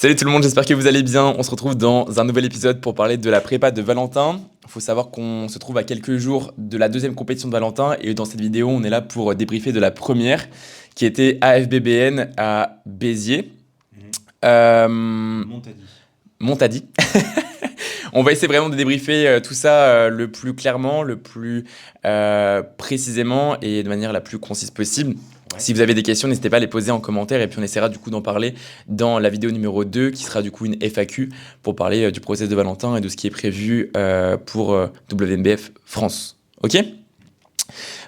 Salut tout le monde, j'espère que vous allez bien. On se retrouve dans un nouvel épisode pour parler de la prépa de Valentin. Il faut savoir qu'on se trouve à quelques jours de la deuxième compétition de Valentin et dans cette vidéo, on est là pour débriefer de la première qui était AFBBN à Béziers. Montadi. Montadi. On va essayer vraiment de débriefer tout ça le plus clairement, le plus précisément et de manière la plus concise possible. Ouais. Si vous avez des questions, n'hésitez pas à les poser en commentaire et puis on essaiera du coup d'en parler dans la vidéo numéro 2 qui sera du coup une FAQ pour parler du process de Valentin et de ce qui est prévu pour WNBF France. Ok ?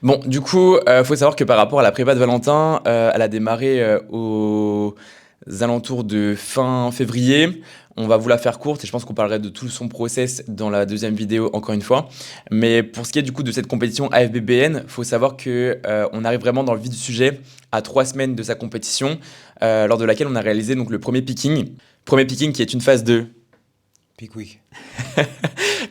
Bon, du coup, faut savoir que par rapport à la prépa de Valentin, elle a démarré aux alentours de fin février. On va vous la faire courte et je pense qu'on parlerait de tout son process dans la deuxième vidéo encore une fois. Mais pour ce qui est du coup de cette compétition AFBBN, faut savoir que on arrive vraiment dans le vif du sujet à 3 semaines de sa compétition, lors de laquelle on a réalisé donc le premier picking. Premier picking qui est une phase de Pickwick.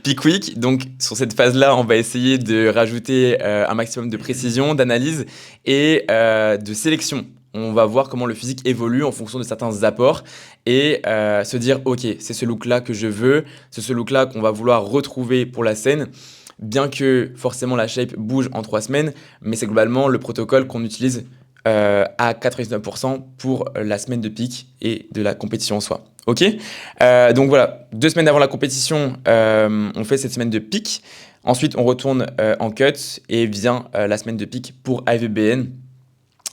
Pickwick. Donc sur cette phase-là, on va essayer de rajouter un maximum de précision, d'analyse et de sélection. On va voir comment le physique évolue en fonction de certains apports et se dire ok, c'est ce look-là que je veux, c'est ce look-là qu'on va vouloir retrouver pour la scène. Bien que forcément la shape bouge en 3 semaines, mais c'est globalement le protocole qu'on utilise à 99% pour la semaine de pic et de la compétition en soi. Ok, donc voilà, 2 semaines avant la compétition, on fait cette semaine de pic. Ensuite, on retourne en cut et vient la semaine de pic pour AFBBN.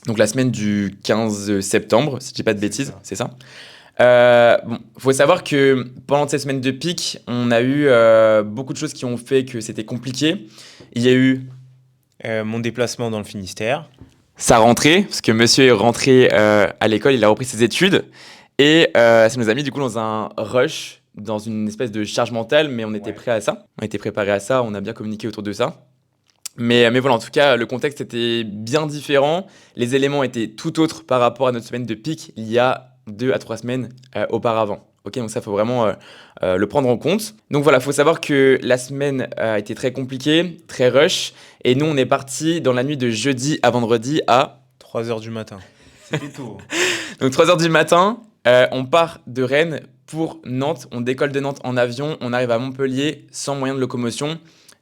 Donc la semaine du 15 septembre, si je dis pas de bêtises, c'est ça. Bon, faut savoir que pendant cette semaine de pic, on a eu beaucoup de choses qui ont fait que c'était compliqué. Il y a eu Mon déplacement dans le Finistère. sa rentrée, parce que monsieur est rentré à l'école, il a repris ses études. Et ça nous a mis du coup dans un rush, dans une espèce de charge mentale, mais on était prêt à ça. On était préparé à ça, on a bien communiqué autour de ça. Mais voilà, en tout cas, le contexte était bien différent. Les éléments étaient tout autres par rapport à notre semaine de pic il y a 2 à 3 semaines auparavant. Ok, donc ça, faut vraiment le prendre en compte. Donc voilà, faut savoir que la semaine a été très compliquée, très rush. Et nous, on est parti dans la nuit de jeudi à vendredi à 3h du matin. C'était tôt. donc 3h du matin. On part de Rennes pour Nantes. On décolle de Nantes en avion. On arrive à Montpellier sans moyen de locomotion.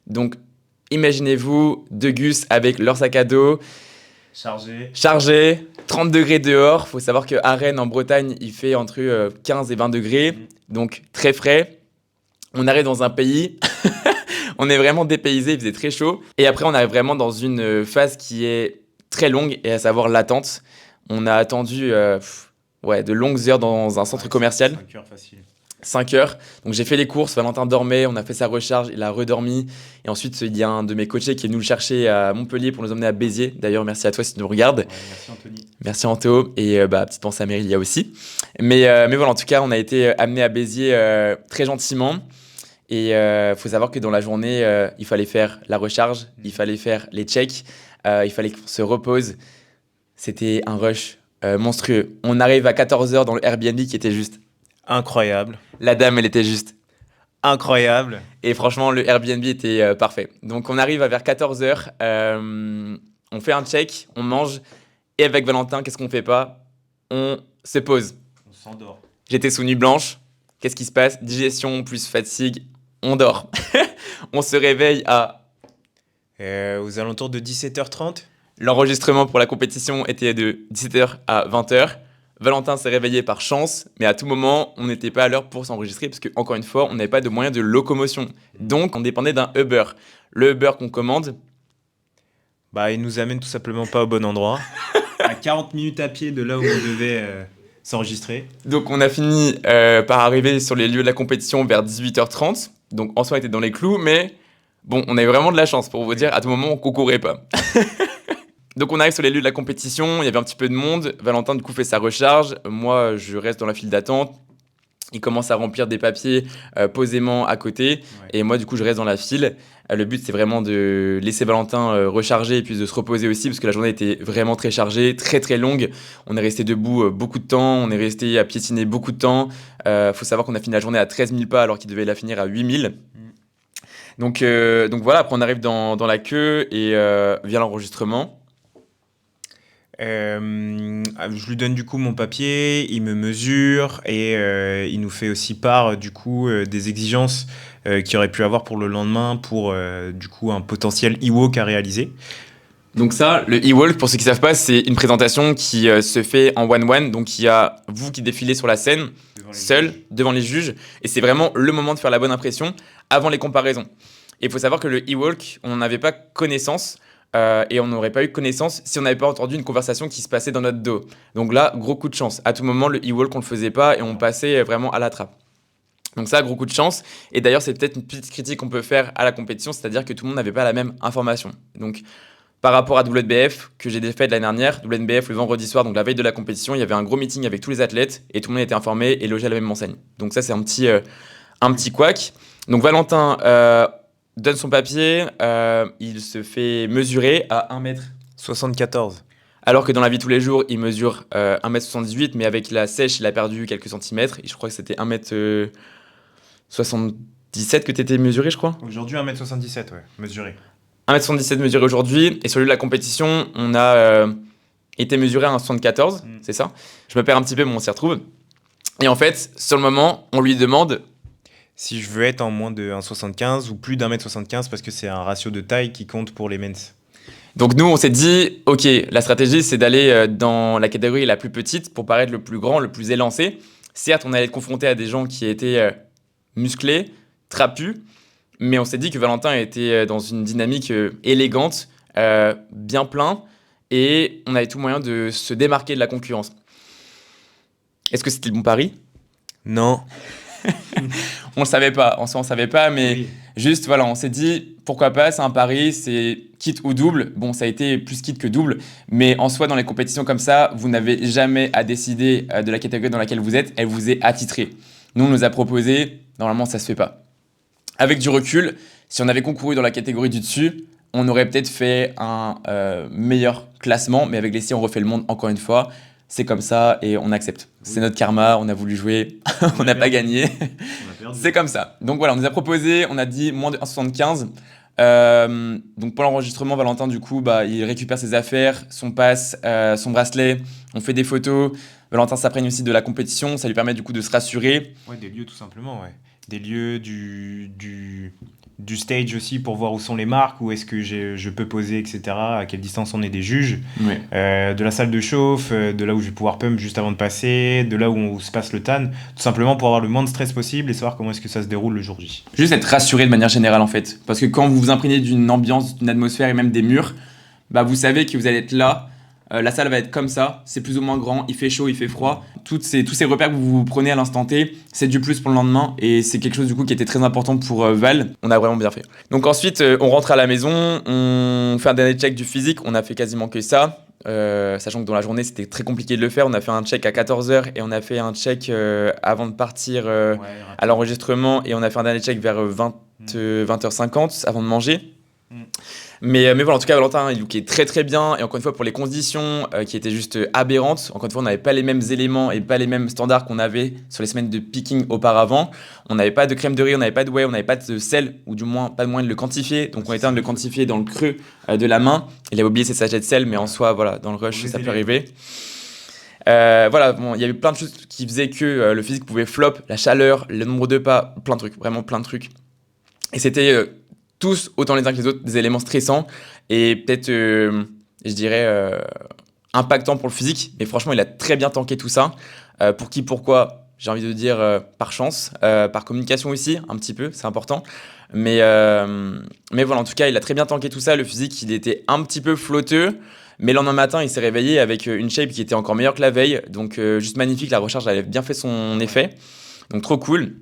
Donc imaginez-vous deux gus avec leur sac à dos chargé, 30 degrés dehors. Faut savoir qu'à Rennes, en Bretagne, il fait entre 15 et 20 degrés, donc très frais. On arrive dans un pays, on est vraiment dépaysé, il faisait très chaud. Et après, on arrive vraiment dans une phase qui est très longue, et à savoir l'attente. On a attendu de longues heures dans un centre commercial. 5 heures facile. 5 heures. Donc j'ai fait les courses, Valentin dormait, on a fait sa recharge, il a redormi. Et ensuite, il y a un de mes coachés qui est venu le chercher à Montpellier pour nous emmener à Béziers. D'ailleurs, merci à toi si tu nous regardes. Ouais, merci Anthony. Merci Anto. Et petite pensée à Mérilia aussi. Mais voilà, en tout cas, on a été amené à Béziers très gentiment. Et faut savoir que dans la journée, il fallait faire la recharge, il fallait faire les checks, il fallait qu'on se repose. C'était un rush monstrueux. On arrive à 14h dans le Airbnb qui était juste... Incroyable. La dame, elle était juste... Incroyable. Et franchement, le Airbnb était parfait. Donc, on arrive à vers 14h. On fait un check, on mange. Et avec Valentin, qu'est-ce qu'on fait pas ? On se pose. On s'endort. J'étais sous nuit blanche. Qu'est-ce qui se passe ? Digestion plus fatigue. On dort. On se réveille à... Aux alentours de 17h30. L'enregistrement pour la compétition était de 17h à 20h. Valentin s'est réveillé par chance, mais à tout moment, on n'était pas à l'heure pour s'enregistrer parce qu'encore une fois, on n'avait pas de moyen de locomotion. Donc, on dépendait d'un Uber. Le Uber qu'on commande... Il nous amène tout simplement pas au bon endroit. À 40 minutes à pied de là où on devait s'enregistrer. Donc, on a fini par arriver sur les lieux de la compétition vers 18h30. Donc, en soi, on était dans les clous, mais bon, on avait vraiment de la chance pour vous dire, à tout moment, on concourait pas. Donc on arrive sur les lieux de la compétition, il y avait un petit peu de monde. Valentin du coup fait sa recharge, moi je reste dans la file d'attente. Il commence à remplir des papiers posément à côté et moi du coup je reste dans la file. Le but c'est vraiment de laisser Valentin recharger et puis de se reposer aussi parce que la journée était vraiment très chargée, très très longue. On est resté debout beaucoup de temps, on est resté à piétiner beaucoup de temps. Faut savoir qu'on a fini la journée à 13 000 pas alors qu'il devait la finir à 8 000. Donc voilà, après on arrive dans la queue et vient l'enregistrement. Je lui donne du coup mon papier, il me mesure et il nous fait aussi part du coup des exigences qu'il aurait pu avoir pour le lendemain pour du coup un potentiel e-walk à réaliser. Donc ça, le e-walk, pour ceux qui ne savent pas, c'est une présentation qui se fait en one-one. Donc il y a vous qui défilez sur la scène, seul, devant les juges. Et c'est vraiment le moment de faire la bonne impression avant les comparaisons. Et il faut savoir que le e-walk, on n'en avait pas connaissance. Et on n'aurait pas eu connaissance si on n'avait pas entendu une conversation qui se passait dans notre dos. Donc là, gros coup de chance. À tout moment, le e-walk, on ne le faisait pas et on passait vraiment à la trappe. Donc ça, gros coup de chance. Et d'ailleurs, c'est peut-être une petite critique qu'on peut faire à la compétition, c'est-à-dire que tout le monde n'avait pas la même information. Donc par rapport à WNBF, que j'ai fait de l'année dernière, WNBF le vendredi soir, donc la veille de la compétition, il y avait un gros meeting avec tous les athlètes et tout le monde était informé et logé à la même enseigne. Donc ça, c'est un petit couac. Donc Valentin donne son papier, il se fait mesurer à 74. alors que dans la vie de tous les jours, il mesure 1m78, mais avec la sèche, il a perdu quelques centimètres. Et je crois que c'était 1m77 que tu étais mesuré, je crois. Aujourd'hui 1m77, ouais, mesuré. 1m77 mesuré aujourd'hui. Et celui de la compétition, on a été mesuré à 1m74, c'est ça. Je me perds un petit peu, mais on s'y retrouve. Et en fait, sur le moment, on lui demande si je veux être en moins de 1m75 ou plus d'1m75 parce que c'est un ratio de taille qui compte pour les mens. Donc nous, on s'est dit, ok, la stratégie, c'est d'aller dans la catégorie la plus petite pour paraître le plus grand, le plus élancé. Certes, on allait être confronté à des gens qui étaient musclés, trapus, mais on s'est dit que Valentin était dans une dynamique élégante, bien plein, et on avait tout moyen de se démarquer de la concurrence. Est-ce que c'était le bon pari ? Non. On le savait pas, en soi on savait pas, mais Oui. juste voilà, on s'est dit pourquoi pas, c'est un pari, c'est quitte ou double. Bon, ça a été plus quitte que double, mais en soi dans les compétitions comme ça, vous n'avez jamais à décider de la catégorie dans laquelle vous êtes, elle vous est attitrée. Nous on nous a proposé, normalement ça se fait pas. Avec du recul, si on avait concouru dans la catégorie du dessus, on aurait peut-être fait un meilleur classement, mais avec les si on refait le monde encore une fois. C'est comme ça et on accepte. Oui. C'est notre karma, on a voulu jouer, on n'a pas gagné. C'est comme ça. Donc voilà, on nous a proposé, on a dit moins de 1,75. Donc pour l'enregistrement, Valentin, du coup, il récupère ses affaires, son pass, son bracelet, on fait des photos. Valentin s'apprenne aussi de la compétition, ça lui permet du coup de se rassurer. Ouais, des lieux tout simplement, ouais. Des lieux, du stage aussi pour voir où sont les marques, où est-ce que je peux poser, etc. À quelle distance on est des juges. Oui. De la salle de chauffe, de là où je vais pouvoir pump juste avant de passer, de là où se passe le TAN. Tout simplement pour avoir le moins de stress possible et savoir comment est-ce que ça se déroule le jour J. Juste être rassuré de manière générale en fait. Parce que quand vous vous imprégnez d'une ambiance, d'une atmosphère et même des murs, vous savez que vous allez être là. La salle va être comme ça, c'est plus ou moins grand, il fait chaud, il fait froid. Tous ces repères que vous prenez à l'instant T, c'est du plus pour le lendemain et c'est quelque chose du coup qui était très important pour Val. On a vraiment bien fait. Donc ensuite, on rentre à la maison, on fait un dernier check du physique, on a fait quasiment que ça. Sachant que dans la journée c'était très compliqué de le faire, on a fait un check à 14h et on a fait un check avant de partir à l'enregistrement et on a fait un dernier check vers 20h50 avant de manger. Mais voilà, en tout cas, Valentin, il lookait très très bien. Et encore une fois, pour les conditions qui étaient juste aberrantes, encore une fois, on n'avait pas les mêmes éléments et pas les mêmes standards qu'on avait sur les semaines de picking auparavant. On n'avait pas de crème de riz, on n'avait pas de whey, on n'avait pas de sel, ou du moins pas de moyen de le quantifier. Donc on était en train de le quantifier dans le creux de la main. Il avait oublié ses sachets de sel, mais en soi, voilà, dans le rush, ça peut arriver. Voilà, bon, il y avait plein de choses qui faisaient que le physique pouvait flop, la chaleur, le nombre de pas, plein de trucs, vraiment plein de trucs. Et c'était tous, autant les uns que les autres, des éléments stressants et peut-être, je dirais, impactants pour le physique. Mais franchement, il a très bien tanké tout ça. Pour qui, pourquoi, j'ai envie de dire par chance, par communication aussi, un petit peu, c'est important. Mais voilà, en tout cas, il a très bien tanké tout ça. Le physique, il était un petit peu flotteux. Mais le lendemain matin, il s'est réveillé avec une shape qui était encore meilleure que la veille. Donc, juste magnifique. La recharge avait bien fait son effet. Donc, trop cool.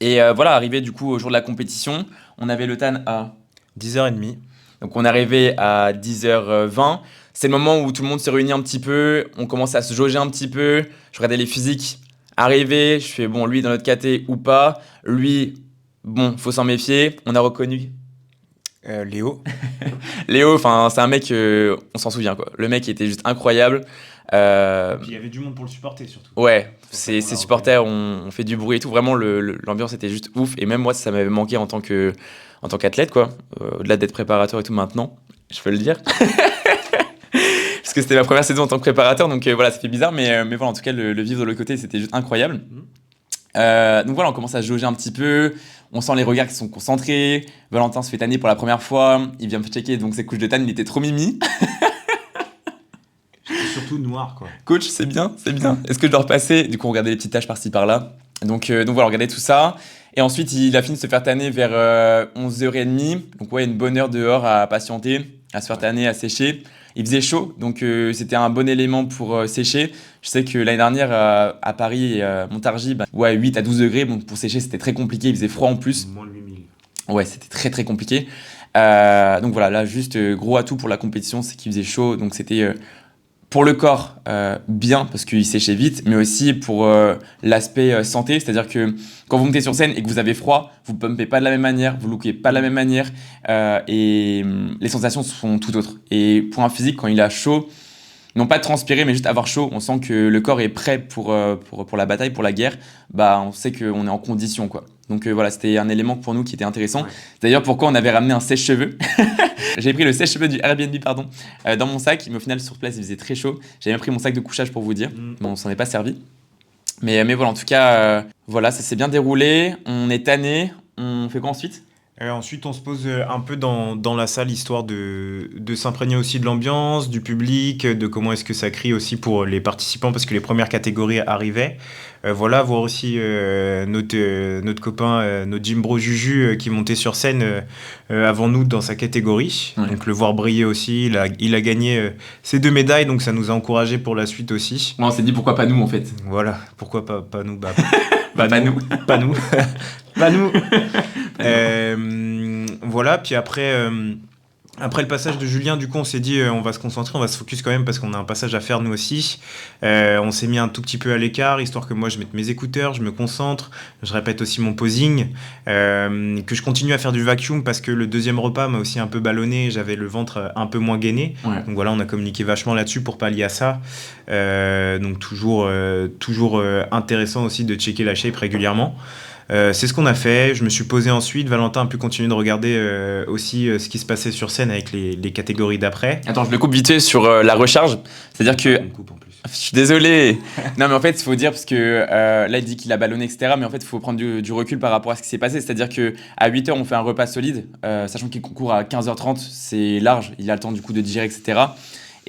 Et voilà, arrivé du coup au jour de la compétition, on avait le TAN à 10h30. Donc on est arrivé à 10h20. C'est le moment où tout le monde s'est réuni un petit peu, on commençait à se jauger un petit peu. Je regardais les physiques arriver, je fais bon, lui dans notre KT ou pas. Lui, bon, faut s'en méfier. On a reconnu Léo. Léo, enfin c'est un mec, on s'en souvient quoi. Le mec était juste incroyable. Puis il y avait du monde pour le supporter surtout. Ouais, ses supporters ont fait du bruit et tout. Vraiment, l'ambiance était juste ouf. Et même moi, ça m'avait manqué en tant qu'athlète, quoi. Au-delà d'être préparateur et tout maintenant, je peux le dire. Parce que c'était ma première saison en tant que préparateur, donc voilà, ça fait bizarre, mais voilà, en tout cas, le vivre de l'autre côté, c'était juste incroyable. Donc voilà, on commence à se jauger un petit peu, on sent les regards qui sont concentrés. Valentin se fait tanner pour la première fois, il vient me checker, donc ses couches de tanne, il était trop mimi. Surtout noir, quoi. Coach, c'est bien, c'est bien. Est-ce que je dois repasser? Du coup, on regardait les petites tâches par-ci par-là. Donc voilà, on regardait tout ça. Et ensuite, il a fini de se faire tanner vers 11h30. Donc ouais, une bonne heure dehors à patienter, à se faire tanner, à sécher. Il faisait chaud, donc c'était un bon élément pour sécher. Je sais que l'année dernière, à Paris et Montargis, ouais, 8 à 12 degrés. Bon, pour sécher, c'était très compliqué. Il faisait froid en plus. Moins de 8000. Ouais, c'était très très compliqué. Donc voilà, là, juste gros atout pour la compétition, c'est qu'il faisait chaud. Donc c'était pour le corps, bien, parce qu'il séchait vite, mais aussi pour l'aspect santé, c'est-à-dire que quand vous montez sur scène et que vous avez froid, vous ne pumpez pas de la même manière, vous lookez pas de la même manière, et les sensations sont tout autres. Et pour un physique, quand il a chaud, non pas de transpirer, mais juste avoir chaud, on sent que le corps est prêt pour la bataille, pour la guerre, on sait qu'on est en condition, quoi. Donc voilà, c'était un élément pour nous qui était intéressant. Ouais. D'ailleurs, pourquoi on avait ramené un sèche-cheveux. J'ai pris le sèche-cheveux du Airbnb, dans mon sac, mais au final, sur place, il faisait très chaud. J'avais même pris mon sac de couchage pour vous dire. Bon, on s'en est pas servi. Mais voilà, en tout cas, voilà, ça s'est bien déroulé. On est tanné. On fait quoi ensuite ? Ensuite, on se pose un peu dans la salle, histoire de s'imprégner aussi de l'ambiance, du public, de comment est-ce que ça crie aussi pour les participants, parce que les premières catégories arrivaient. Voilà, voir aussi notre copain, notre gym bro Juju, qui montait sur scène avant nous dans sa catégorie. Ouais. Donc le voir briller aussi, il a gagné ses 2 médailles, donc ça nous a encouragés pour la suite aussi. Ouais, on s'est dit pourquoi pas nous en fait. Voilà, pourquoi pas nous. Pas nous. Pas nous. Pas nous. Voilà, puis après le passage de Julien, du coup, on s'est dit on va se concentrer, on va se focus quand même parce qu'on a un passage à faire nous aussi. On s'est mis un tout petit peu à l'écart, histoire que moi je mette mes écouteurs, je me concentre, je répète aussi mon posing, que je continue à faire du vacuum parce que le deuxième repas m'a aussi un peu ballonné, j'avais le ventre un peu moins gainé. Ouais. Donc voilà, on a communiqué vachement là-dessus pour pallier à ça. Donc toujours intéressant aussi de checker la shape régulièrement. C'est ce qu'on a fait. Je me suis posé ensuite. Valentin a pu continuer de regarder aussi ce qui se passait sur scène avec les catégories d'après. Attends, je le coupe vite fait sur la recharge. C'est-à-dire que... On coupe en plus. Je suis désolé. Non, mais en fait, il faut dire, parce que là, il dit qu'il a ballonné, etc. Mais en fait, il faut prendre du recul par rapport à ce qui s'est passé. C'est-à-dire qu'à 8h, on fait un repas solide. Sachant qu'il concourt à 15h30, c'est large. Il a le temps, du coup, de digérer, etc.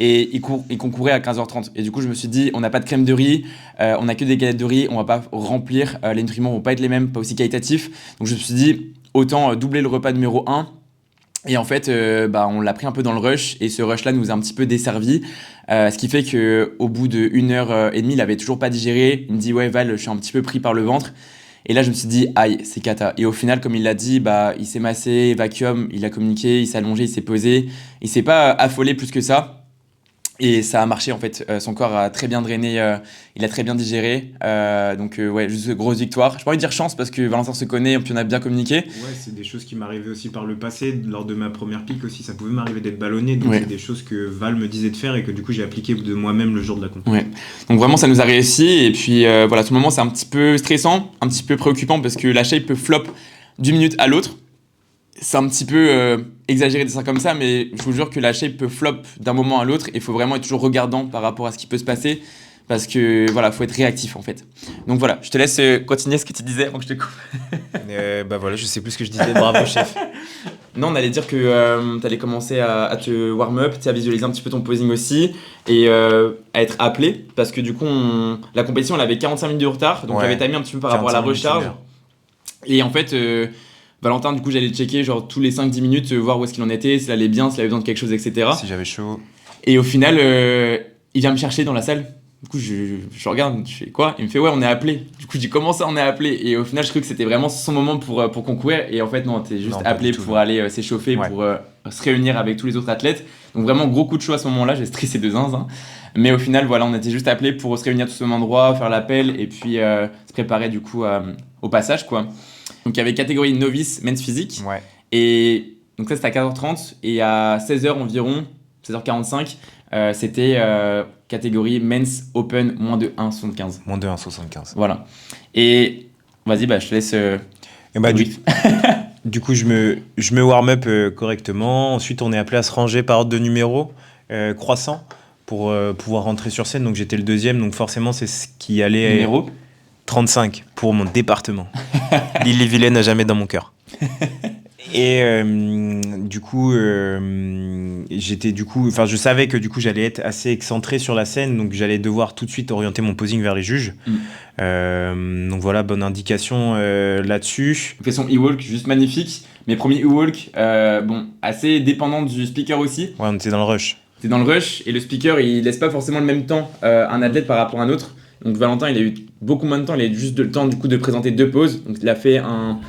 Et il concourait à 15h30. Et du coup, je me suis dit, on n'a pas de crème de riz, on n'a que des galettes de riz, on va pas remplir, les nutriments vont pas être les mêmes, pas aussi qualitatifs. Donc je me suis dit, autant doubler le repas numéro 1. Et en fait, on l'a pris un peu dans le rush, et ce rush-là nous a un petit peu desservi. Ce qui fait qu'au bout de 1h30, il avait toujours pas digéré. Il me dit, ouais Val, je suis un petit peu pris par le ventre. Et là, je me suis dit, aïe, c'est cata. Et au final, comme il l'a dit, il s'est massé, vacuum, il a communiqué, il s'est allongé, il s'est posé. Il s'est pas affolé plus que ça. Et ça a marché en fait, son corps a très bien drainé, il a très bien digéré, donc ouais, juste grosse victoire. J'ai pas envie de dire chance parce que Valentin se connaît et puis on a bien communiqué. Ouais, c'est des choses qui m'arrivaient aussi par le passé, lors de ma première pique aussi, ça pouvait m'arriver d'être ballonné, donc ouais. C'est des choses que Val me disait de faire et que du coup j'ai appliqué de moi-même le jour de la compétition. Ouais. Donc vraiment ça nous a réussi, et puis voilà, ce moment c'est un petit peu stressant, un petit peu préoccupant parce que la shape peut flop d'une minute à l'autre. C'est un petit peu exagéré de dire ça comme ça, mais je vous jure que la shape peut flop d'un moment à l'autre, et il faut vraiment être toujours regardant par rapport à ce qui peut se passer, parce que voilà, faut être réactif en fait. Donc voilà, je te laisse continuer ce que tu disais avant que je te coupe. Voilà, je sais plus ce que je disais, bravo chef. Non, on allait dire que tu allais commencer à te warm up, à visualiser un petit peu ton posing aussi, et à être appelé, parce que du coup, la compétition elle avait 45 minutes de retard, donc j'avais timé un petit peu par rapport à la recharge. Et en fait... Valentin, du coup, j'allais checker genre tous les 5-10 minutes, voir où est-ce qu'il en était, s'il allait bien, s'il avait besoin de quelque chose, etc. Si j'avais chaud. Et au final, il vient me chercher dans la salle. Du coup, je regarde, je fais quoi ? Il me fait ouais, on est appelé. Du coup, je dis comment ça, on est appelé ? Et au final, je crois que c'était vraiment son moment pour concourir. Et en fait, non, t'es juste appelé pour aller s'échauffer, ouais. Pour se réunir avec tous les autres athlètes. Donc vraiment, gros coup de chaud à ce moment-là, j'ai stressé de zinzin. Mais au final, voilà, on était juste appelé pour se réunir tous au même endroit, faire l'appel et puis se préparer du coup au passage, quoi. Donc il y avait catégorie novice men's physique, ouais. Et donc ça c'était à 15h30, et à 16h environ, 16h45, c'était catégorie men's open moins de 1,75. Moins de 1,75. Voilà. Et vas-y, je te laisse... Du coup, je me warm up correctement. Ensuite, on est appelé à se ranger par ordre de numéro, croissant, pour pouvoir rentrer sur scène. Donc j'étais le deuxième, donc forcément c'est ce qui allait... Numéro 35 pour mon département. L'Ille-et-Vilaine n'a jamais dans mon cœur. Et du coup, je savais que du coup j'allais être assez excentré sur la scène, donc j'allais devoir tout de suite orienter mon posing vers les juges. Donc voilà, bonne indication là-dessus. On fait son e-walk juste magnifique. Mes premiers e-walk, assez dépendant du speaker aussi. Ouais, on était dans le rush. T'es dans le rush et le speaker il laisse pas forcément le même temps un athlète par rapport à un autre. Donc Valentin il a eu beaucoup moins de temps, il a eu juste le temps du coup de présenter 2 poses. Donc il a fait un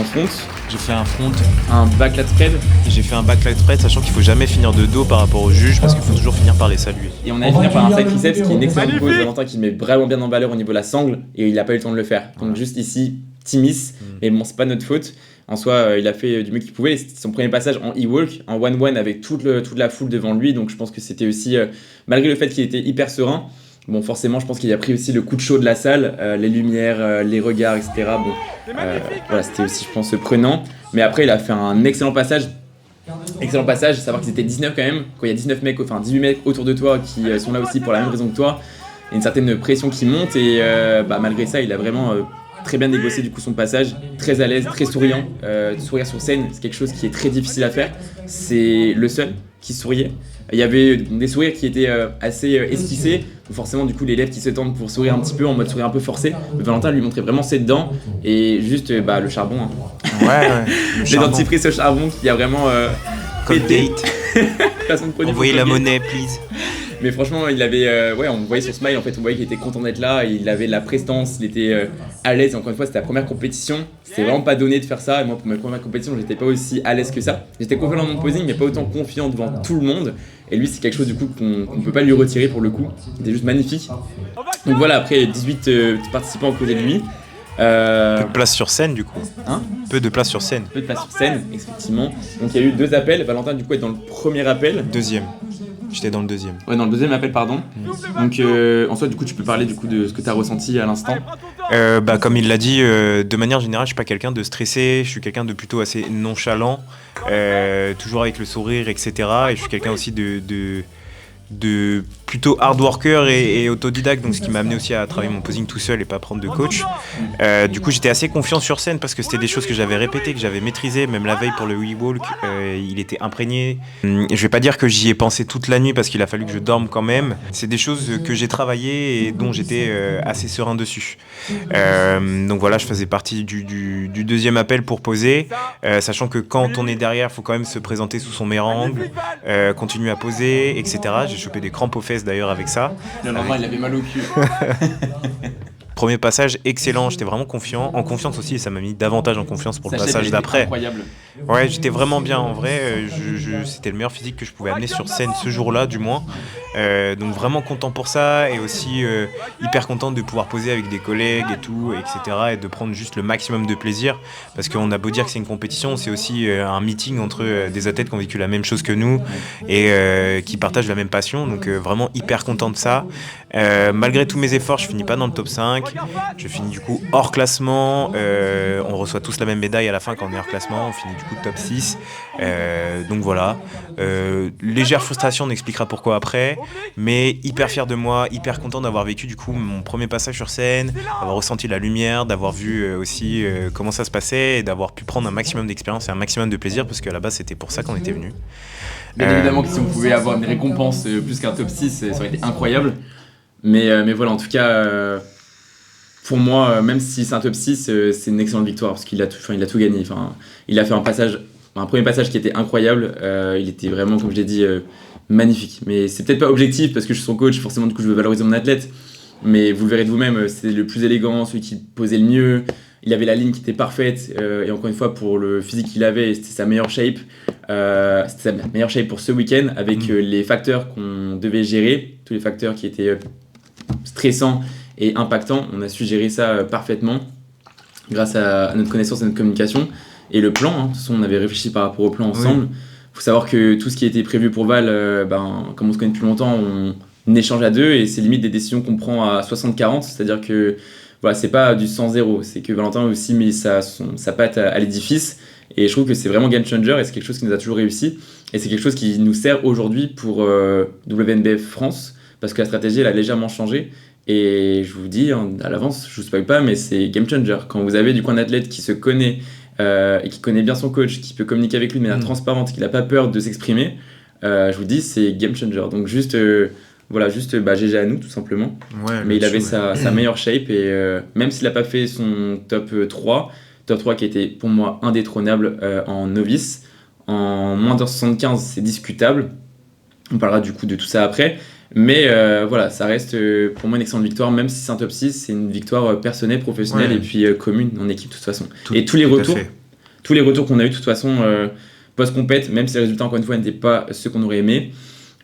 front. J'ai fait un front. Un backlat spread. Et j'ai fait un backlat spread, sachant qu'il faut jamais finir de dos par rapport aux juges parce qu'il faut toujours finir par les saluer. Et on allait finir par un side triceps qui est une excellente pose. Valentin qui met vraiment bien en valeur au niveau de la sangle et il a pas eu le temps de le faire. Donc juste ici, petit miss, mais bon c'est pas notre faute. En soi, il a fait du mieux qu'il pouvait. C'était son premier passage en e-walk, en 1-1 avec toute la foule devant lui. Donc je pense que c'était aussi, malgré le fait qu'il était hyper serein, bon, forcément, je pense qu'il a pris aussi le coup de chaud de la salle, les lumières, les regards, etc. Bon, voilà, c'était aussi, je pense, prenant. Mais après, il a fait un excellent passage. Excellent passage, savoir qu'ils étaient 19 quand même. Quand il y a 18 mecs autour de toi qui sont là aussi pour la même raison que toi, il y a une certaine pression qui monte. Et malgré ça, il a vraiment très bien négocié du coup son passage. Très à l'aise, très souriant. Sourire sur scène, c'est quelque chose qui est très difficile à faire. C'est le seul qui souriait. Il y avait des sourires qui étaient assez esquissés, donc forcément du coup les lèvres qui se tendent pour sourire un petit peu, en mode sourire un peu forcé. Mais Valentin lui montrait vraiment ses dents et juste le charbon. Hein. Ouais. Les dentifrices au charbon qui a vraiment Code date. façon de produit. Envoyez la monnaie, please. Mais franchement, il avait, on voyait son smile, en fait, on voyait qu'il était content d'être là, il avait la prestance, il était à l'aise. Encore une fois, c'était la première compétition, c'était vraiment pas donné de faire ça. Et moi, pour ma première compétition, j'étais pas aussi à l'aise que ça. J'étais confiant dans mon posing, mais pas autant confiant devant tout le monde. Et lui, c'est quelque chose du coup qu'on peut pas lui retirer pour le coup. C'était juste magnifique. Donc voilà, après 18 participants à côté de lui. Peu de place sur scène du coup. Peu de place sur scène. Peu de place sur scène, effectivement. Donc il y a eu 2 appels. Valentin, du coup, est dans le premier appel. Deuxième. J'étais dans le deuxième. Ouais, dans le deuxième appel, pardon. Donc, en soi, du coup, tu peux parler du coup de ce que tu as ressenti à l'instant. Comme il l'a dit, de manière générale, je suis pas quelqu'un de stressé. Je suis quelqu'un de plutôt assez nonchalant, toujours avec le sourire, etc. Et je suis quelqu'un aussi de plutôt hard worker et autodidacte, donc ce qui m'a amené aussi à travailler mon posing tout seul et pas prendre de coach. Du coup, j'étais assez confiant sur scène parce que c'était des choses que j'avais répétées, que j'avais maîtrisées, même la veille pour le e-walk, il était imprégné. Je vais pas dire que j'y ai pensé toute la nuit parce qu'il a fallu que je dorme quand même. C'est des choses que j'ai travaillées et dont j'étais assez serein dessus. Donc voilà, je faisais partie du deuxième appel pour poser, sachant que quand on est derrière, il faut quand même se présenter sous son meilleur angle, continuer à poser, etc. J'ai chopé des crampes aux fesses d'ailleurs avec ça. Le lendemain, il avait mal au cul. Premier passage excellent, j'étais vraiment confiant, en confiance aussi, et ça m'a mis davantage en confiance pour le passage d'après. Incroyable. Ouais, j'étais vraiment bien en vrai, c'était le meilleur physique que je pouvais amener sur scène ce jour-là du moins. Donc vraiment content pour ça et aussi hyper content de pouvoir poser avec des collègues et tout, etc. et de prendre juste le maximum de plaisir parce qu'on a beau dire que c'est une compétition, c'est aussi un meeting entre des athlètes qui ont vécu la même chose que nous et qui partagent la même passion, donc vraiment hyper content de ça. Malgré tous mes efforts, je finis pas dans le top 5, je finis du coup hors classement, on reçoit tous la même médaille à la fin quand on est hors classement, on finit du coup top 6, donc voilà, légère frustration, on expliquera pourquoi après, mais hyper fier de moi, hyper content d'avoir vécu du coup mon premier passage sur scène, d'avoir ressenti la lumière, d'avoir vu aussi comment ça se passait et d'avoir pu prendre un maximum d'expérience et un maximum de plaisir parce qu'à la base c'était pour ça qu'on était venus. Bien évidemment que si on pouvait avoir une récompense plus qu'un top 6, ça aurait été incroyable. Mais voilà, en tout cas, pour moi, même si c'est un top 6, c'est une excellente victoire parce qu'il a tout gagné. Enfin, il a fait un premier passage qui était incroyable. Il était vraiment, comme je l'ai dit, magnifique. Mais c'est peut-être pas objectif parce que je suis son coach, forcément, du coup, je veux valoriser mon athlète. Mais vous le verrez de vous-même, c'était le plus élégant, celui qui posait le mieux. Il avait la ligne qui était parfaite. Et encore une fois, pour le physique qu'il avait, c'était sa meilleure shape. C'était sa meilleure shape pour ce week-end avec les facteurs qu'on devait gérer, tous les facteurs qui étaient stressants et impactants. On a su gérer ça parfaitement grâce à notre connaissance et notre communication. Et le plan, de toute façon, on avait réfléchi par rapport au plan ensemble. Il faut savoir que tout ce qui était prévu pour Val, comme on se connaît depuis longtemps, on échange à deux et c'est limite des décisions qu'on prend à 60-40. C'est-à-dire que voilà, c'est pas du 100-0. C'est que Valentin a aussi mis sa patte à l'édifice. Et je trouve que c'est vraiment game changer et c'est quelque chose qui nous a toujours réussi. Et c'est quelque chose qui nous sert aujourd'hui pour WNBF France, parce que la stratégie, elle a légèrement changé. Et je vous dis à l'avance, je vous spoil pas, mais c'est game changer. Quand vous avez du coup un athlète qui se connaît et qui connaît bien son coach, qui peut communiquer avec lui de manière transparente, qui n'a pas peur de s'exprimer, je vous dis, c'est game changer. Donc juste GG à nous, tout simplement. Ouais, mais il avait sa meilleure shape et même s'il n'a pas fait son top 3 qui était pour moi indétrônable en novice, en moins de 75, c'est discutable. On parlera du coup de tout ça après. Mais ça reste pour moi une excellente victoire, même si c'est un top 6, c'est une victoire personnelle, professionnelle et puis commune en équipe de toute façon. Et tous les retours qu'on a eu de toute façon post-compète, même si les résultats encore une fois n'étaient pas ceux qu'on aurait aimé,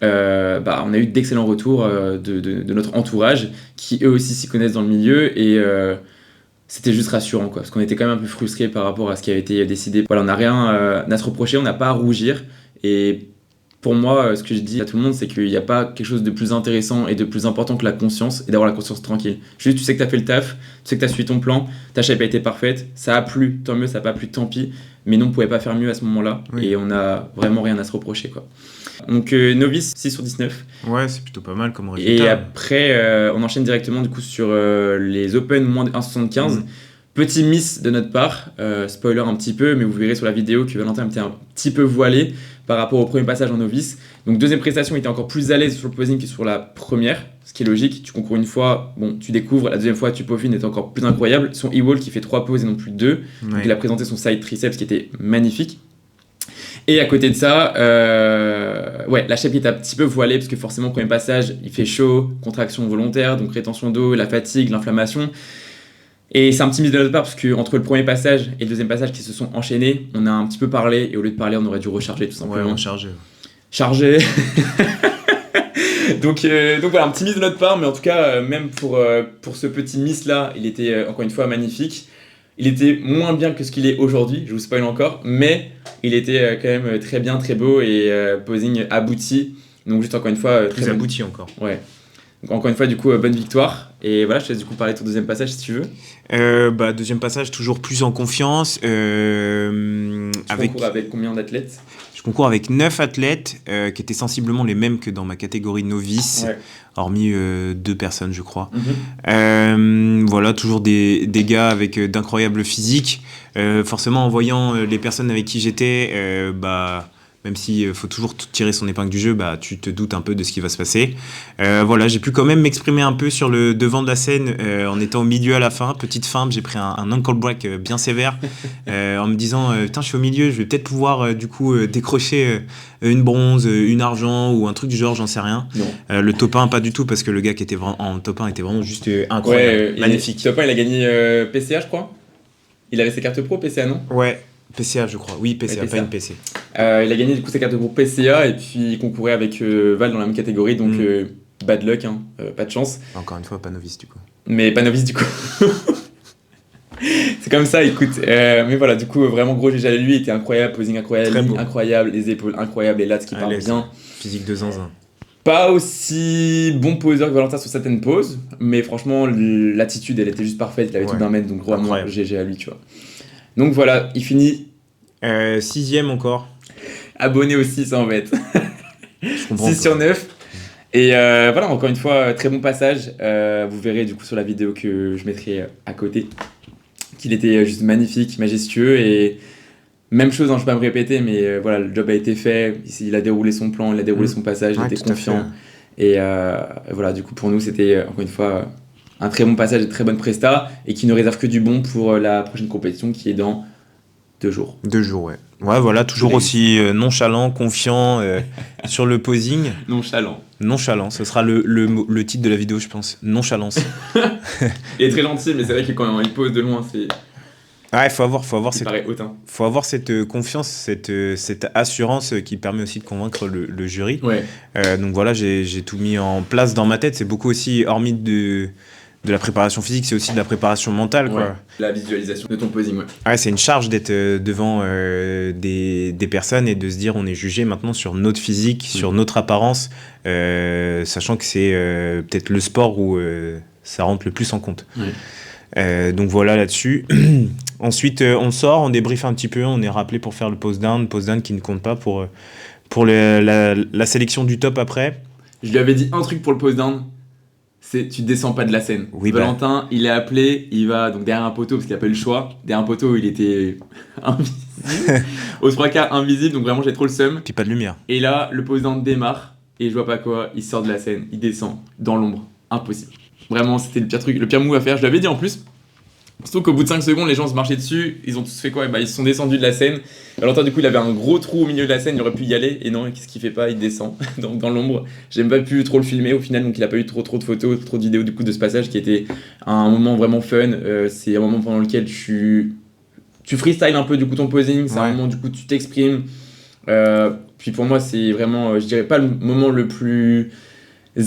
on a eu d'excellents retours de notre entourage qui eux aussi s'y connaissent dans le milieu et c'était juste rassurant parce qu'on était quand même un peu frustrés par rapport à ce qui avait été décidé. Voilà, on n'a rien à se reprocher, on n'a pas à rougir et pour moi, ce que je dis à tout le monde, c'est qu'il n'y a pas quelque chose de plus intéressant et de plus important que la conscience et d'avoir la conscience tranquille. Juste, tu sais que tu as fait le taf, tu sais que tu as suivi ton plan, ta shape a été parfaite, ça a plu, tant mieux, ça n'a pas plu, tant pis. Mais nous, on ne pouvait pas faire mieux à ce moment-là et on n'a vraiment rien à se reprocher. Donc, novice, 6 sur 19. Ouais, c'est plutôt pas mal comme résultat. Et après, on enchaîne directement du coup sur les Open moins de 1,75. Petit miss de notre part, spoiler un petit peu, mais vous verrez sur la vidéo que Valentin était un petit peu voilé par rapport au premier passage en novice. Donc deuxième prestation, il était encore plus à l'aise sur le posing que sur la première, ce qui est logique. Tu concours une fois, tu découvres, la deuxième fois tu peaufines, est encore plus incroyable. Son e-wall qui fait 3 poses et non plus 2. Donc il a présenté son side triceps qui était magnifique. Et à côté de ça, la shape est un petit peu voilée parce que forcément, premier passage, il fait chaud, contraction volontaire, donc rétention d'eau, la fatigue, l'inflammation. Et c'est un petit miss de notre part parce qu'entre le premier passage et le deuxième passage qui se sont enchaînés, on a un petit peu parlé et au lieu de parler, on aurait dû recharger tout simplement. Ouais, charger. donc voilà, un petit miss de notre part, mais en tout cas, même pour ce petit miss là, il était encore une fois magnifique. Il était moins bien que ce qu'il est aujourd'hui, je vous spoil encore, mais il était quand même très bien, très beau et posing abouti. Donc juste encore une fois, très abouti encore. Ouais. Donc encore une fois, du coup, bonne victoire. Et voilà, je te laisse du coup parler de ton deuxième passage si tu veux. Deuxième passage, toujours plus en confiance. Concours avec combien d'athlètes ? Je concours avec 9 athlètes qui étaient sensiblement les mêmes que dans ma catégorie novice, hormis 2 personnes, je crois. Voilà, toujours des gars avec d'incroyables physiques. Forcément, en voyant les personnes avec qui j'étais, même s'il faut toujours tirer son épingle du jeu, tu te doutes un peu de ce qui va se passer. J'ai pu quand même m'exprimer un peu sur le devant de la scène en étant au milieu à la fin. Petite feinte, j'ai pris un ankle break bien sévère en me disant putain, je suis au milieu, je vais peut-être pouvoir décrocher une bronze, une argent ou un truc du genre, j'en sais rien. Le top 1, pas du tout, parce que le gars qui était en top 1 était vraiment juste incroyable, magnifique. Top 1, il a gagné PCA, je crois. Il avait ses cartes pro PCA, non ? Ouais. PCA, je crois. Oui, PCA, pas une PC. Il a gagné du coup ses cartes pour PCA et puis il concourait avec Val dans la même catégorie, donc bad luck, pas de chance. Encore une fois, pas novice du coup. Mais pas novice du coup. C'est comme ça, écoute. Mais voilà, du coup, vraiment gros GG à lui, il était incroyable, posing incroyable, ligne incroyable, les épaules incroyables, les lats qui parlent bien. Physique de zinzin. Pas aussi bon poseur que Valentin sur certaines poses, mais franchement, l'attitude, elle était juste parfaite, il avait tout d'un mètre, donc vraiment GG à lui, tu vois. Donc voilà, il finit 6ème encore. Abonné aussi, ça embête. 6 sur 9. Et encore une fois, très bon passage. Vous verrez du coup sur la vidéo que je mettrai à côté qu'il était juste magnifique, majestueux. Et même chose, je ne vais pas me répéter, mais le job a été fait. Il a déroulé son plan, il a déroulé son passage, il était confiant. Et du coup, pour nous, c'était encore une fois un très bon passage, de très bonne presta, et qui ne réserve que du bon pour la prochaine compétition qui est dans 2 jours. 2 jours, ouais. Ouais, voilà, toujours aussi nonchalant, confiant sur le posing. Nonchalant, ce sera le titre de la vidéo, je pense. Nonchalance. Il est très gentil, mais c'est vrai que quand il pose de loin, c'est... Ouais, faut avoir cette confiance, cette assurance qui permet aussi de convaincre le jury. Ouais. Donc voilà, j'ai tout mis en place dans ma tête. C'est beaucoup aussi, hormis de la préparation physique, c'est aussi de la préparation mentale, quoi. La visualisation de ton posing, ouais, c'est une charge d'être devant des personnes et de se dire on est jugé maintenant sur notre physique, sur notre apparence, sachant que c'est peut-être le sport où ça rentre le plus en compte. Donc voilà là-dessus. Ensuite, on sort, on débriefe un petit peu, on est rappelé pour faire le pose down qui ne compte pas pour la sélection du top après. Je lui avais dit un truc pour le pose down, c'est tu descends pas de la scène. Oui, Valentin, il est appelé, il va donc derrière un poteau parce qu'il a pas eu le choix. Derrière un poteau, il était invisible. Aux 3 quarts, invisible, donc vraiment j'ai trop le seum. Puis pas de lumière. Et là, le pose down démarre et je vois pas quoi, il sort de la scène, il descend dans l'ombre. Impossible. Vraiment, c'était le pire truc, le pire move à faire. Je l'avais dit en plus. Surtout qu'au bout de 5 secondes, les gens se marchaient dessus, ils ont tous fait quoi? Bah, ils se sont descendus de la scène. Valentin, du coup, il avait un gros trou au milieu de la scène, il aurait pu y aller, et non, qu'est-ce qu'il fait pas? Il descend dans l'ombre. J'ai même pas pu trop le filmer au final, donc il a pas eu trop de photos, trop de vidéos du coup de ce passage qui était un moment vraiment fun. C'est un moment pendant lequel tu freestyles un peu du coup ton posing, c'est un moment du coup tu t'exprimes. Puis pour moi, c'est vraiment, je dirais pas le moment le plus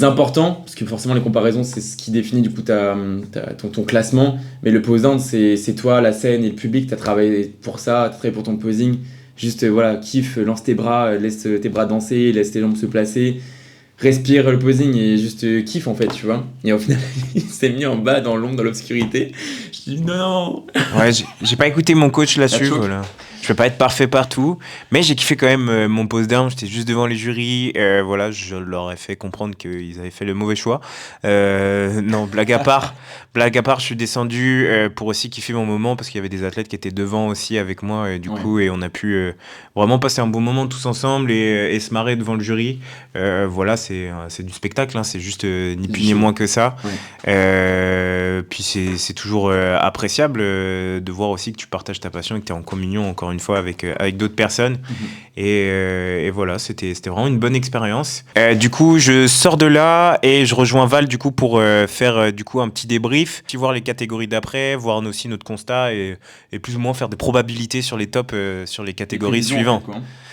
important, parce que forcément les comparaisons c'est ce qui définit du coup ton classement, mais le pose down c'est toi, la scène et le public, t'as travaillé pour ça, t'as travaillé pour ton posing, juste voilà, kiffe, lance tes bras, laisse tes bras danser, laisse tes jambes se placer, respire le posing et juste kiffe en fait, tu vois. Et au final il s'est mis en bas dans l'ombre, dans l'obscurité, je dis non. Ouais, j'ai pas écouté mon coach là-dessus, voilà. Je peux pas être parfait partout, mais j'ai kiffé quand même mon pose down. J'étais juste devant les jurys, voilà, je leur ai fait comprendre qu'ils avaient fait le mauvais choix. Non, blague à part, je suis descendu pour aussi kiffer mon moment parce qu'il y avait des athlètes qui étaient devant aussi avec moi et du coup, et on a pu vraiment passer un bon moment tous ensemble et se marrer devant le jury. Voilà, c'est du spectacle, hein, c'est juste ni plus ni moins que ça. Puis c'est toujours appréciable de voir aussi que tu partages ta passion et que tu es en communion encore une fois avec d'autres personnes. Et voilà, c'était vraiment une bonne expérience. Du coup, je sors de là et je rejoins Val du coup pour faire du coup un petit débrief, puis voir les catégories d'après, voir aussi notre constat et plus ou moins faire des probabilités sur les tops sur les catégories suivantes.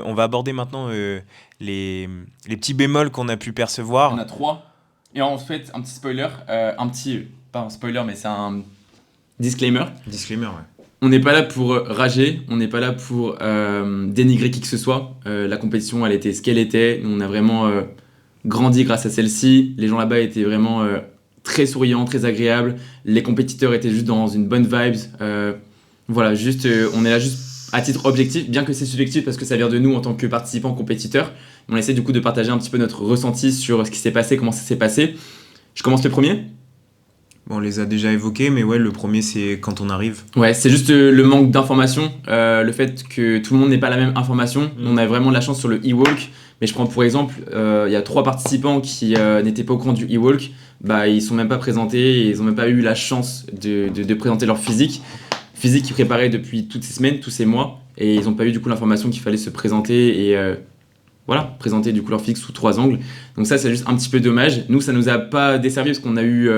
On va aborder maintenant les petits bémols qu'on a pu percevoir. On a 3. Et en fait, un petit spoiler, pas un spoiler, mais c'est un disclaimer. Disclaimer, ouais. On n'est pas là pour rager, on n'est pas là pour dénigrer qui que ce soit. La compétition, elle était ce qu'elle était. Nous, on a vraiment grandi grâce à celle-ci. Les gens là-bas étaient vraiment très souriants, très agréables. Les compétiteurs étaient juste dans une bonne vibes. Voilà, juste, on est là juste à titre objectif, bien que c'est subjectif parce que ça vient de nous en tant que participants compétiteurs. On essaie du coup de partager un petit peu notre ressenti sur ce qui s'est passé, comment ça s'est passé. Je commence le premier. Bon, on les a déjà évoqués, mais ouais, le premier c'est quand on arrive. Ouais, c'est juste le manque d'information, le fait que tout le monde n'ait pas la même information. On a vraiment de la chance sur le e-walk, mais je prends pour exemple, il y a 3 participants qui n'étaient pas au courant du e-walk, bah ils sont même pas présentés, et ils ont même pas eu la chance de présenter leur physique qu'ils préparaient depuis toutes ces semaines, tous ces mois, et ils n'ont pas eu du coup l'information qu'il fallait se présenter et voilà, présenter du coup leur physique sous 3 angles. Donc ça c'est juste un petit peu dommage. Nous ça nous a pas desservi parce qu'on a eu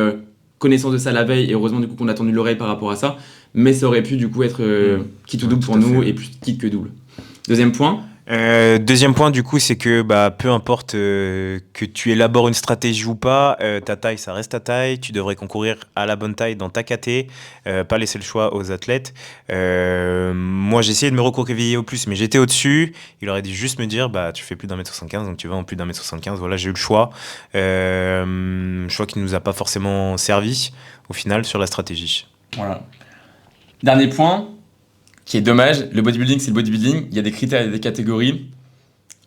connaissance de ça la veille et heureusement du coup qu'on a tendu l'oreille par rapport à ça, mais ça aurait pu du coup être quitte ou double pour nous et plus quitte que double. Deuxième point. Deuxième point du coup c'est que peu importe que tu élabores une stratégie ou pas, ta taille ça reste ta taille, tu devrais concourir à la bonne taille dans ta KT, pas laisser le choix aux athlètes. Moi j'ai essayé de me recroqueviller au plus mais j'étais au-dessus, il aurait dû juste me dire tu fais plus d'1m75 donc tu vas en plus d'1m75, voilà j'ai eu le choix, choix qui nous a pas forcément servi au final sur la stratégie. Voilà. Dernier point qui est dommage, le bodybuilding c'est le bodybuilding, il y a des critères, il y a des catégories.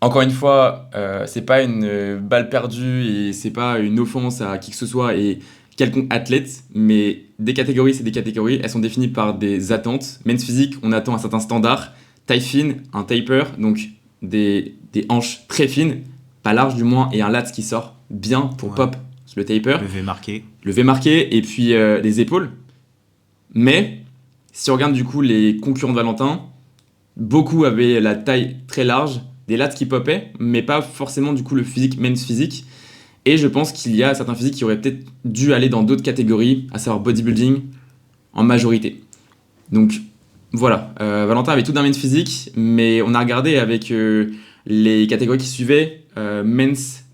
Encore une fois, c'est pas une balle perdue et c'est pas une offense à qui que ce soit et quelconque athlète, mais des catégories c'est des catégories, elles sont définies par des attentes. Men's physique, on attend un certain standard, taille fine, un taper, donc des hanches très fines, pas larges du moins, et un lat qui sort bien pour pop le taper. Le V marqué et puis les épaules. Mais si on regarde du coup les concurrents de Valentin, beaucoup avaient la taille très large, des lats qui popaient, mais pas forcément du coup le physique, men's physique. Et je pense qu'il y a certains physiques qui auraient peut-être dû aller dans d'autres catégories, à savoir bodybuilding, en majorité. Donc voilà, Valentin avait tout d'un men's physique, mais on a regardé avec les catégories qui suivaient, men's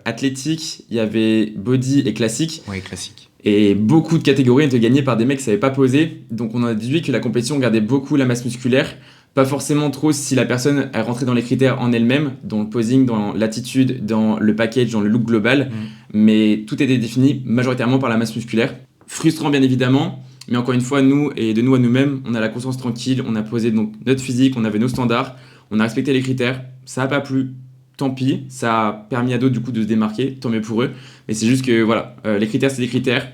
athlétique, il y avait body et classique. Ouais, classique. Et beaucoup de catégories étaient gagnées par des mecs qui ne savaient pas poser. Donc on a déduit que la compétition gardait beaucoup la masse musculaire. Pas forcément trop si la personne est rentrée dans les critères en elle-même, dans le posing, dans l'attitude, dans le package, dans le look global. Mais tout était défini majoritairement par la masse musculaire. Frustrant bien évidemment. Mais encore une fois, nous et de nous à nous-mêmes, on a la conscience tranquille, on a posé donc notre physique, on avait nos standards, on a respecté les critères. Ça n'a pas plu, tant pis. Ça a permis à d'autres du coup de se démarquer, tant mieux pour eux. Mais c'est juste que voilà, les critères c'est des critères.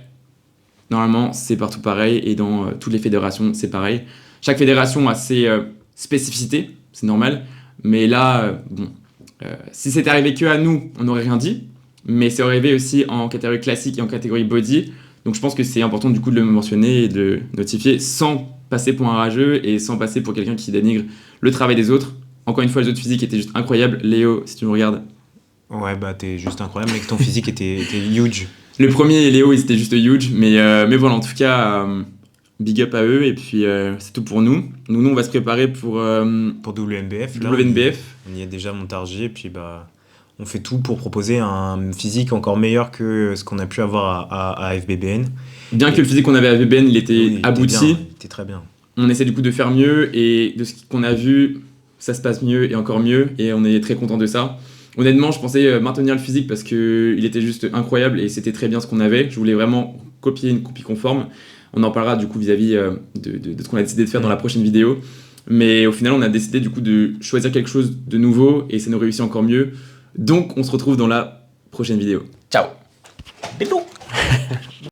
Normalement, c'est partout pareil et dans toutes les fédérations, c'est pareil. Chaque fédération a ses spécificités, c'est normal. Mais là, si c'était arrivé que à nous, on n'aurait rien dit. Mais c'est arrivé aussi en catégorie classique et en catégorie body. Donc je pense que c'est important du coup de le mentionner et de le notifier sans passer pour un rageux et sans passer pour quelqu'un qui dénigre le travail des autres. Encore une fois, les autres physiques étaient juste incroyables. Léo, si tu me regardes. Ouais, bah t'es juste incroyable, mec, ton physique était huge. Le premier et Léo, ils étaient juste huge. Mais voilà, en tout cas, big up à eux. Et puis c'est tout pour nous. Nous, on va se préparer pour Pour WNBF, là, WNBF. on y est déjà montargé, et puis bah, on fait tout pour proposer un physique encore meilleur que ce qu'on a pu avoir à FBBN. Bien que le physique qu'on avait à VBN, il était Oui, abouti. bien, il était très bien. On essaie du coup de faire mieux. Et de ce qu'on a vu, ça se passe mieux et encore mieux. Et on est très content de ça. Honnêtement, je pensais maintenir le physique parce qu'il était juste incroyable et c'était très bien ce qu'on avait. Je voulais vraiment copier une copie conforme. On en parlera du coup vis-à-vis de ce qu'on a décidé de faire dans la prochaine vidéo. Mais au final, on a décidé du coup de choisir quelque chose de nouveau et ça nous réussit encore mieux. Donc, on se retrouve dans la prochaine vidéo. Ciao! Bisous.